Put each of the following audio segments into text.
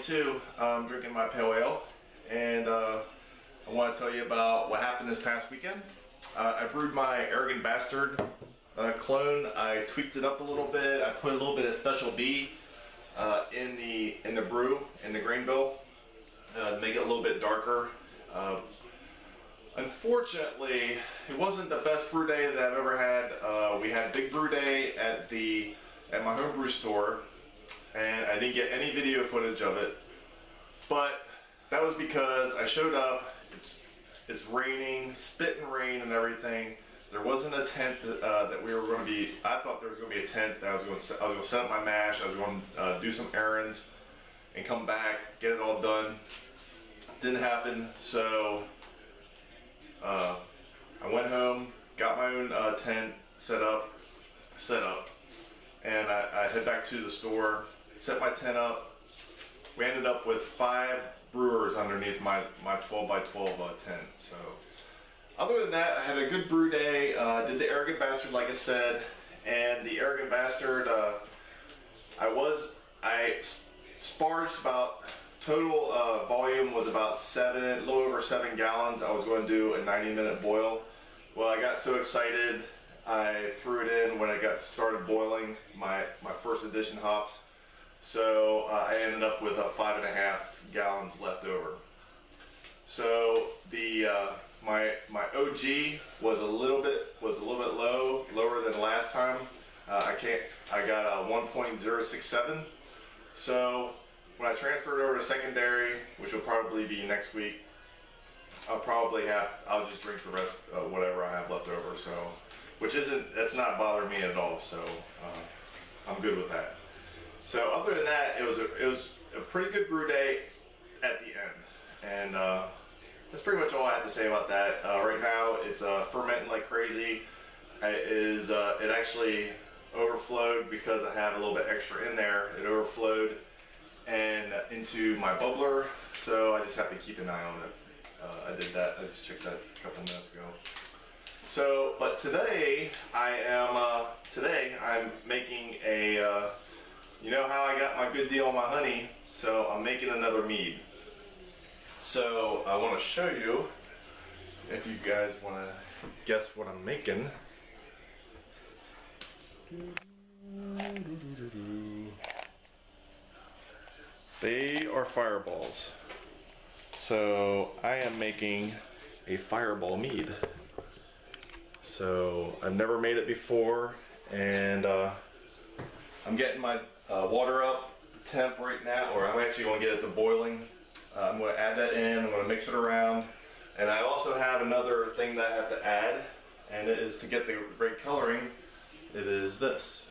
2022. I'm drinking my pale ale, and I want to tell you about what happened this past weekend. I brewed my Arrogant Bastard clone. I tweaked it up a little bit. I put a little bit of Special B in the brew, in the grain bill, to make it a little bit darker. Unfortunately, it wasn't the best brew day that I've ever had. We had big brew day at my homebrew store, and I didn't get any video footage of it. But that was because I showed up. It's raining, spitting rain and everything. There wasn't a tent that we were going to be. I thought there was going to be a tent that I was going to set up my mash. I was going to do some errands and come back, get it all done. Didn't happen. So I went home, got my own tent set up, and I head back to the store, set my tent up. We ended up with 5 brewers underneath my 12 by 12 tent. So other than that, I had a good brew day. Did the Arrogant Bastard like I said, and the Arrogant Bastard, I sparged about, total volume was about a little over 7 gallons. I was going to do a 90-minute boil. Well, I got so excited, I threw it in when it got started boiling, my first edition hops. So I ended up with 5.5 gallons left over. So the my OG was a little bit lower than last time. I got a 1.067. So when I transfer it over to secondary, which will probably be next week, I'll just drink the rest of whatever I have left over. So, that's not bothering me at all. So I'm good with that. So other than that, it was a pretty good brew day at the end, and that's pretty much all I have to say about that. Right now, it's fermenting like crazy. It actually overflowed because I have a little bit extra in there. It overflowed and into my bubbler, so I just have to keep an eye on it. I did that. I just checked that a couple minutes ago. So, but today I'm making a. You know how I got my good deal on my honey, so I'm making another mead. So I want to show you, if you guys want to guess what I'm making. They are fireballs. So I am making a fireball mead. So I've never made it before, and I'm getting my water up temp right now, or I'm actually going to get it to boiling. I'm going to add that in, I'm going to mix it around, and I also have another thing that I have to add, and it is to get the great coloring. It is this.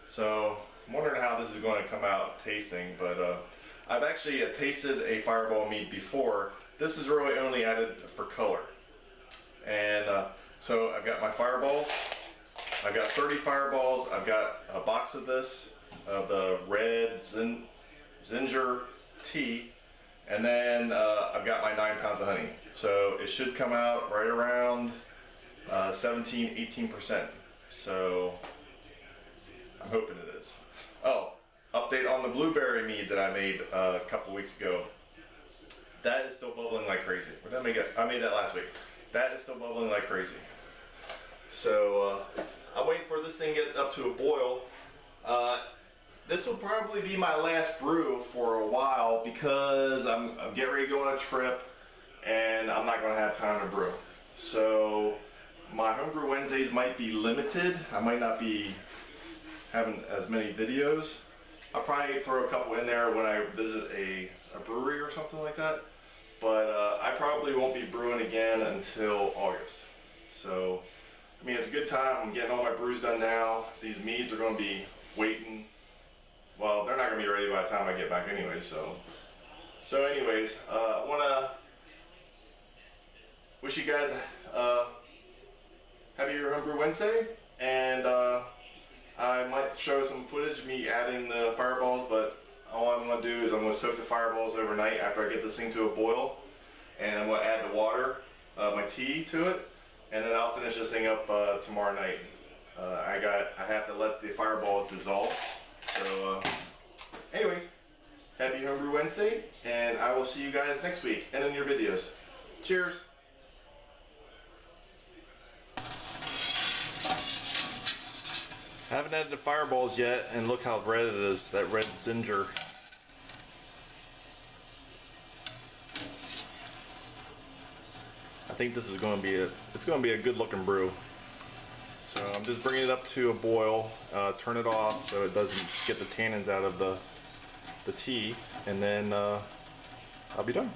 So I'm wondering how this is going to come out tasting, but I've actually tasted a fireball mead before. This is really only added for color. And so I've got my fireballs. I've got 30 fireballs. I've got a box of this, of the red ginger tea, and then I've got my 9 pounds of honey. So it should come out right around 17–18%. So I'm hoping it is. Oh, update on the blueberry mead that I made a couple weeks ago. That is still bubbling like crazy. What did I make it? I made that last week. That is still bubbling like crazy. So I'm waiting for this thing to get up to a boil. This will probably be my last brew for a while because I'm getting ready to go on a trip and I'm not going to have time to brew. So my Homebrew Wednesdays might be limited. I might not be having as many videos. I'll probably throw a couple in there when I visit a brewery or something like that. But I probably won't be brewing again until August. So I mean, it's a good time. I'm getting all my brews done now. These meads are going to be waiting. Well, they're not going to be ready by the time I get back anyway. So anyways, I want to wish you guys happy Homebrew Wednesday, and I might show some footage of me adding the fireballs, but all I'm going to do is I'm going to soak the fireballs overnight after I get this thing to a boil, and I'm going to add the water, my tea to it. And then I'll finish this thing up tomorrow night. I have to let the fireballs dissolve. So happy Homebrew Wednesday, and I will see you guys next week and in your videos. Cheers! I haven't added the fireballs yet, and look how red it is, that red ginger. I think this is going to be it's going to be a good looking brew. So I'm just bringing it up to a boil, turn it off so it doesn't get the tannins out of the tea, and then I'll be done.